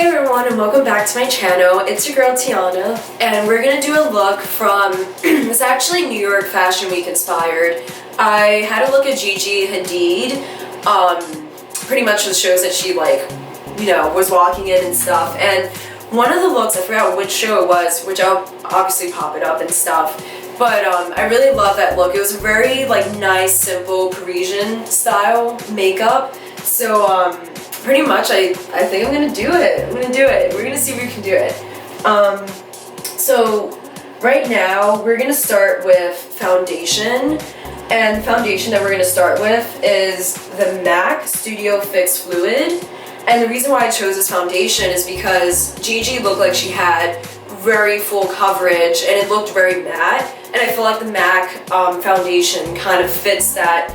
Hey everyone, and welcome back to my channel. It's your girl Tiana, and we're gonna do a look from it's actually New York Fashion Week inspired. I had a look at Gigi Hadid, pretty much the shows that she was walking in and stuff, and one of the looks, I forgot which show it was, which I'll obviously pop it up and stuff, but I really love that look. It was a very nice, simple Parisian style makeup, so pretty much, I think I'm gonna do it. We're gonna see if we can do it. So right now, we're gonna start with foundation. And the foundation that we're gonna start with is the MAC Studio Fix Fluid. And the reason why I chose this foundation is because Gigi looked like she had very full coverage and it looked very matte. And I feel like the MAC foundation kind of fits that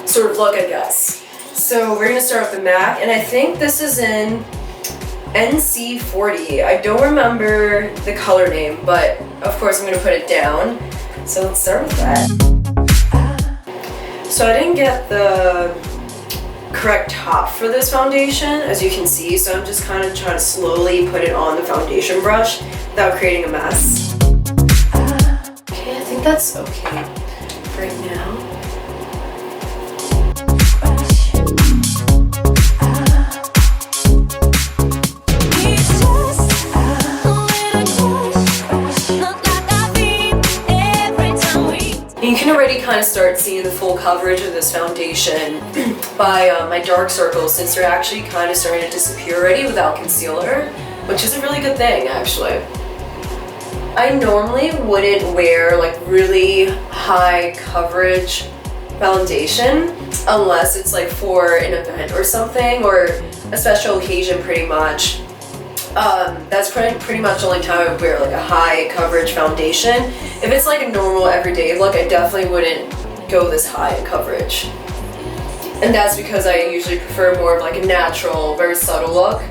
sort of look, I guess. So we're gonna start with the MAC, and I think this is in NC40. I don't remember the color name, but of course I'm gonna put it down. So let's start with that. So I didn't get the correct top for this foundation, as you can see, so I'm just kind of trying to slowly put it on the foundation brush without creating a mess. Okay, I think that's okay right now. You can already kind of start seeing the full coverage of this foundation by my dark circles, since they're actually kind of starting to disappear already without concealer, which is a really good thing actually. I normally wouldn't wear really high coverage foundation unless it's for an event or something, or a special occasion pretty much. That's pretty much the only time I would wear a high coverage foundation. If it's a normal everyday look, I definitely wouldn't go this high in coverage. And that's because I usually prefer more of a natural, very subtle look.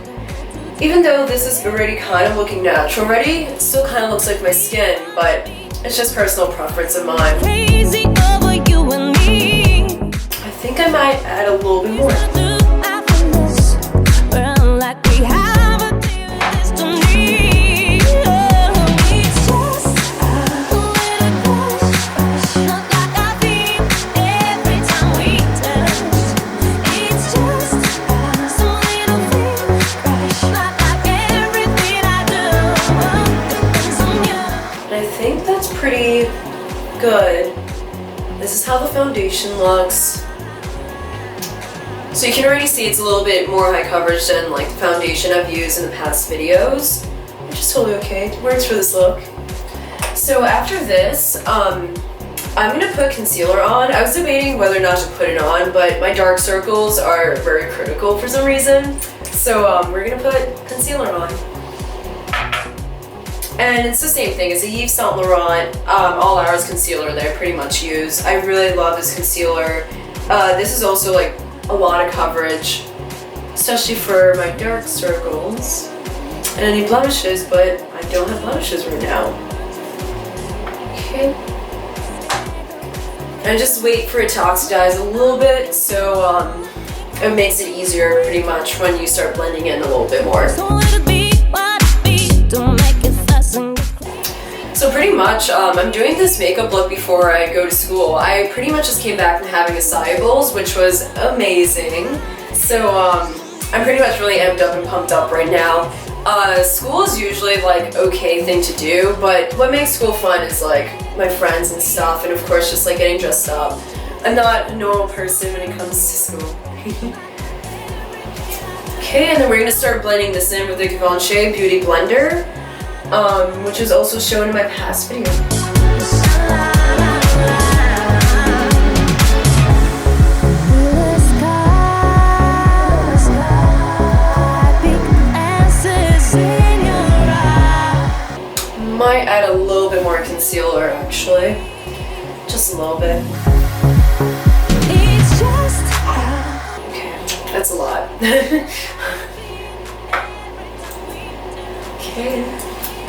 Even though this is already kind of looking natural already, it still kind of looks like my skin, but it's just personal preference of mine. Crazy over you and me. I think I might add a little bit more. Pretty good. This is how the foundation looks. So you can already see it's a little bit more high coverage than the foundation I've used in the past videos, which is totally okay. It works for this look. So after this, I'm gonna put concealer on. I was debating whether or not to put it on, but my dark circles are very critical for some reason. So we're gonna put concealer on. And it's the same thing. It's a Yves Saint Laurent All Hours concealer that I pretty much use. I really love this concealer. This is also a lot of coverage, especially for my dark circles and any blemishes, but I don't have blemishes right now. Okay. And just wait for it to oxidize a little bit, so it makes it easier pretty much when you start blending in a little bit more. So pretty much, I'm doing this makeup look before I go to school. I pretty much just came back from having acai bowls, which was amazing. So I'm pretty much really amped up and pumped up right now. School is usually okay thing to do, but what makes school fun is my friends and stuff, and of course just getting dressed up. I'm not a normal person when it comes to school. Okay, and then we're gonna start blending this in with the Givenchy Beauty Blender. Which is also shown in my past video. Might add a little bit more concealer actually. Just a little bit. Okay, that's a lot. Okay.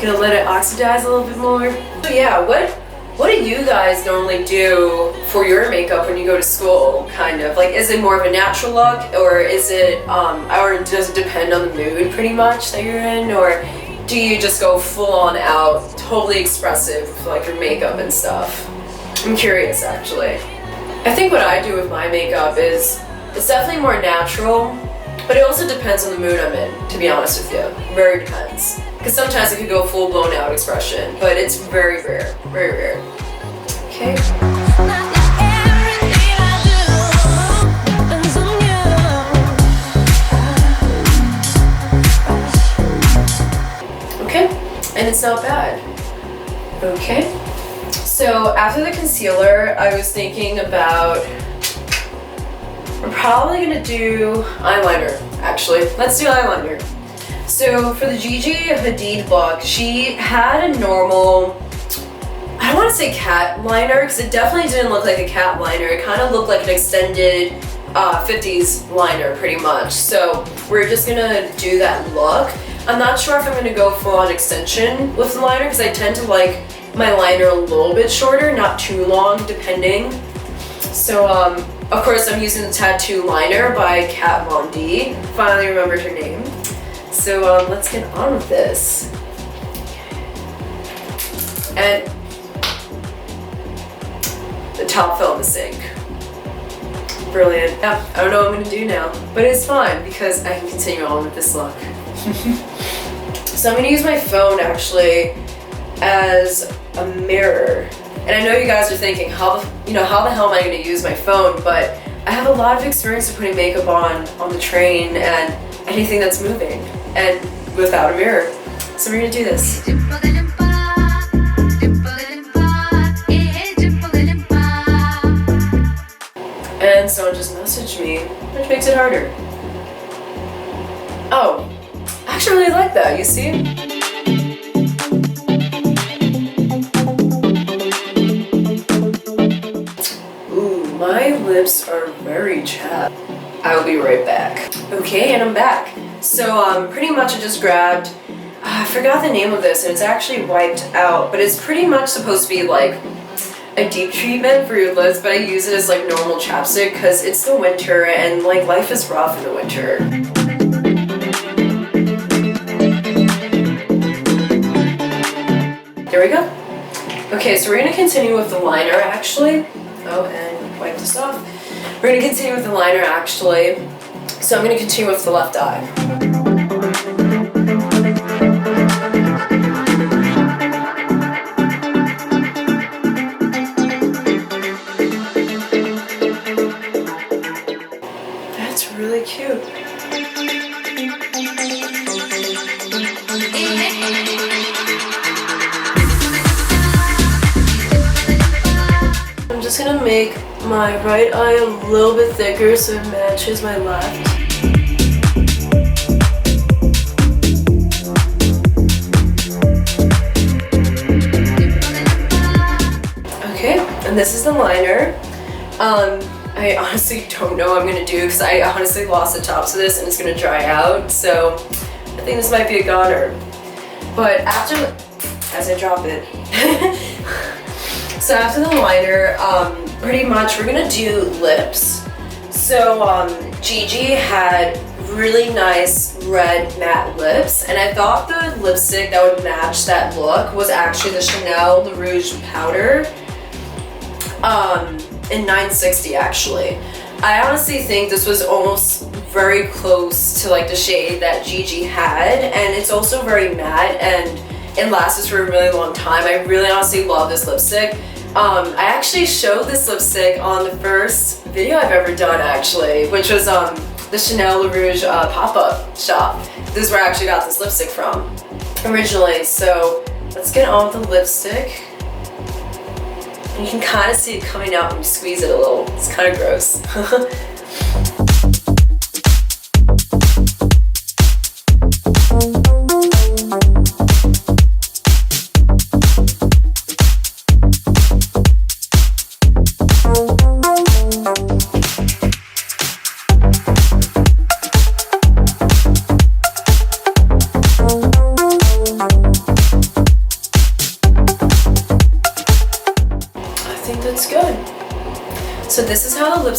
Gonna let it oxidize a little bit more. So yeah, what what do you guys normally do for your makeup when you go to school, kind of? Like, is it more of a natural look, or is it, or does it depend on the mood pretty much that you're in, or do you just go full on out, totally expressive with like your makeup and stuff? I'm curious, actually. I think what I do with my makeup is, it's definitely more natural, but it also depends on the mood I'm in, to be honest with you. Very depends. Because sometimes it could go full blown out expression, but it's very rare, very rare. Okay. Okay, and it's not bad. Okay. So after the concealer, I was thinking about, we're probably gonna do eyeliner, actually. Let's do eyeliner. So for the Gigi Hadid look, she had a normal, I don't want to say cat liner, because it definitely didn't look like a cat liner. It kind of looked like an extended 50s liner, pretty much. So we're just gonna do that look. I'm not sure if I'm gonna go full on extension with the liner, because I tend to like my liner a little bit shorter, not too long, depending. So of course I'm using the Tattoo Liner by Kat Von D. Finally remembered her name. So let's get on with this. And the top fell in the sink. Brilliant. Yeah, I don't know what I'm gonna do now, but it's fine because I can continue on with this look. So I'm gonna use my phone actually as a mirror. And I know you guys are thinking, how the hell am I gonna use my phone? But I have a lot of experience of putting makeup on the train and anything that's moving, and without a mirror. So we're gonna do this. And someone just messaged me, which makes it harder. Oh, I actually really like that, you see? Ooh, my lips are very chapped. I will be right back. Okay, and I'm back. So pretty much I just grabbed, I forgot the name of this, and it's actually wiped out, but it's pretty much supposed to be like a deep treatment for your lips, but I use it as like normal chapstick because it's the winter and like life is rough in the winter. There we go. Okay, so we're gonna continue with the liner actually. Oh, and wipe this off. We're gonna continue with the liner actually. So I'm gonna continue with the left eye. That's really cute. I'm just gonna make my right eye a little bit thicker so it matches my left. Okay, and this is the liner. I honestly don't know what I'm gonna do because I honestly lost the tops of this and it's gonna dry out, so I think this might be a goner. But after, as I drop it, so after the liner, pretty much we're gonna do lips. So Gigi had really nice red matte lips, and I thought the lipstick that would match that look was actually the Chanel Le Rouge powder in 960 actually. I honestly think this was almost very close to like the shade that Gigi had, and it's also very matte and it lasts for a really long time. I really honestly love this lipstick. I actually showed this lipstick on the first video I've ever done actually, which was the Chanel Le Rouge pop-up shop. This is where I actually got this lipstick from originally. So let's get on with the lipstick. And you can kind of see it coming out when you squeeze it a little. It's kind of gross.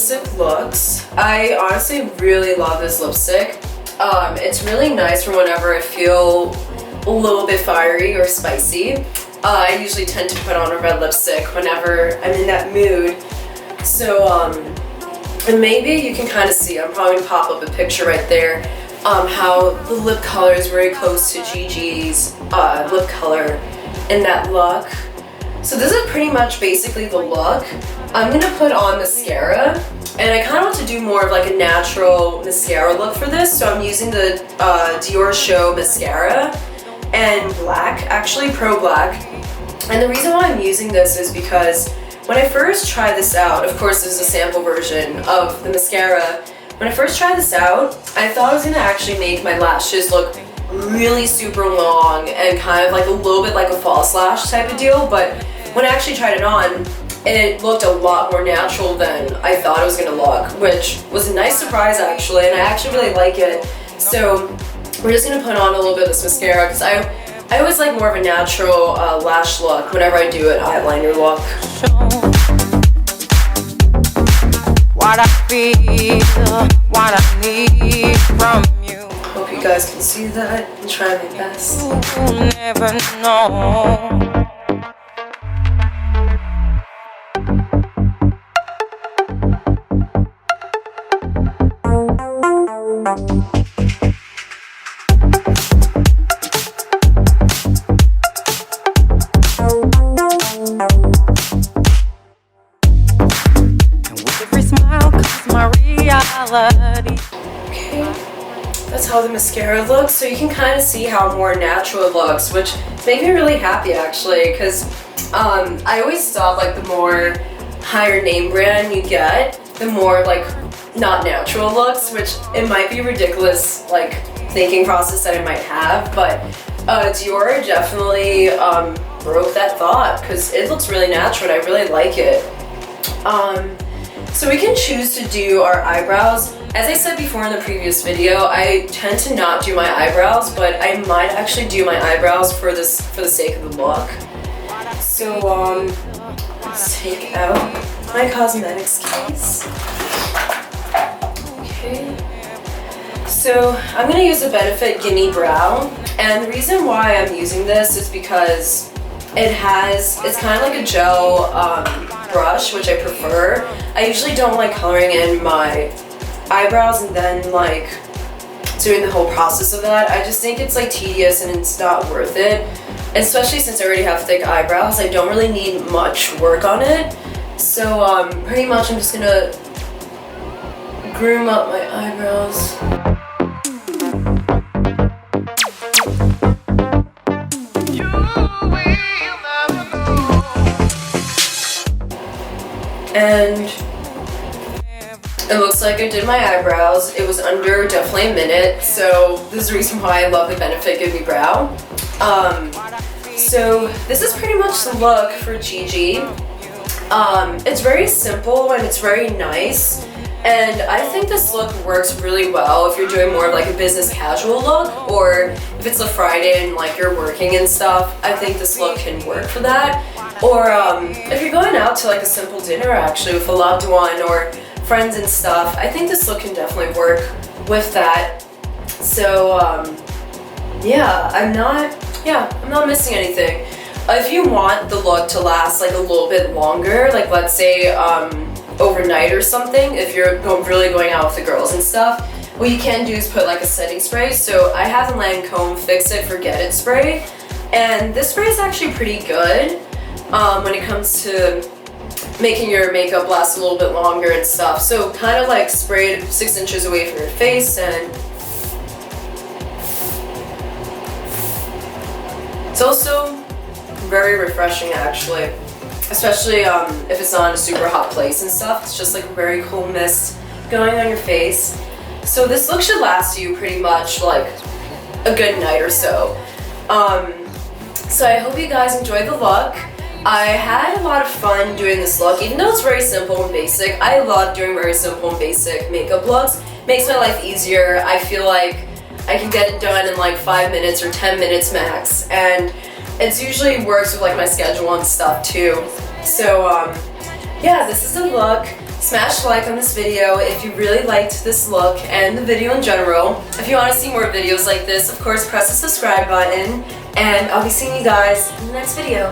lipstick looks. I honestly really love this lipstick. It's really nice for whenever I feel a little bit fiery or spicy. I usually tend to put on a red lipstick whenever I'm in that mood. So, and maybe you can kind of see, I'm probably gonna pop up a picture right there, how the lip color is very close to Gigi's lip color in that look. So this is pretty much basically the look. I'm gonna put on mascara, and I kind of want to do more of like a natural mascara look for this, so I'm using the Dior Show mascara and black, actually Pro Black. And the reason why I'm using this is because when I first tried this out, of course this is a sample version of the mascara. When I first tried this out, I thought I was gonna actually make my lashes look really super long and kind of like a little bit like a false lash type of deal, but when I actually tried it on, it looked a lot more natural than I thought it was gonna look, which was a nice surprise actually, and I actually really like it. So we're just gonna put on a little bit of this mascara because I always like more of a natural lash look whenever I do an eyeliner look. What I feel, what I need from you. Hope you guys can see that. I'm trying my best. You'll never know. Okay, that's how the mascara looks. So you can kind of see how more natural it looks, which makes me really happy actually, because I always thought like the more higher name brand you get, the more like not natural looks, which it might be ridiculous like thinking process that I might have, but Dior definitely broke that thought because it looks really natural and I really like it. So we can choose to do our eyebrows. As I said before in the previous video, I tend to not do my eyebrows, but I might actually do my eyebrows for the sake of the look. So let's take out my cosmetics case. Okay. So I'm gonna use the Benefit Gimme Brow, and the reason why I'm using this is because it's kind of like a gel brush, which I prefer. I usually don't like coloring in my eyebrows and then like doing the whole process of that. I just think it's like tedious and it's not worth it. Especially since I already have thick eyebrows, I don't really need much work on it. So pretty much I'm just gonna groom up my eyebrows. And it looks like I did my eyebrows. It was under definitely a minute, so this is the reason why I love the Benefit Gimme Brow. So this is pretty much the look for Gigi. It's very simple and it's very nice, and I think this look works really well if you're doing more of like a business casual look, or if it's a Friday and like you're working and stuff. I think this look can work for that. Or if you're going out to like a simple dinner actually with a loved one or friends and stuff, I think this look can definitely work with that. So yeah, I'm not missing anything. If you want the look to last like a little bit longer, like let's say overnight or something, if you're really going out with the girls and stuff, what you can do is put like a setting spray. So I have the Lancome Fix It Forget It spray, and this spray is actually pretty good when it comes to making your makeup last a little bit longer and stuff. So kind of like spray it 6 inches away from your face, and it's also very refreshing actually, especially if it's not in a super hot place and stuff. It's just like a very cool mist going on your face. So this look should last you pretty much like a good night or so. So I hope you guys enjoyed the look. I had a lot of fun doing this look, even though it's very simple and basic. I love doing very simple and basic makeup looks. Makes my life easier. I feel like I can get it done in like 5 minutes or 10 minutes max, and it usually works with like my schedule and stuff too. So yeah, this is the look. Smash like on this video if you really liked this look and the video in general. If you want to see more videos like this, of course, press the subscribe button, and I'll be seeing you guys in the next video.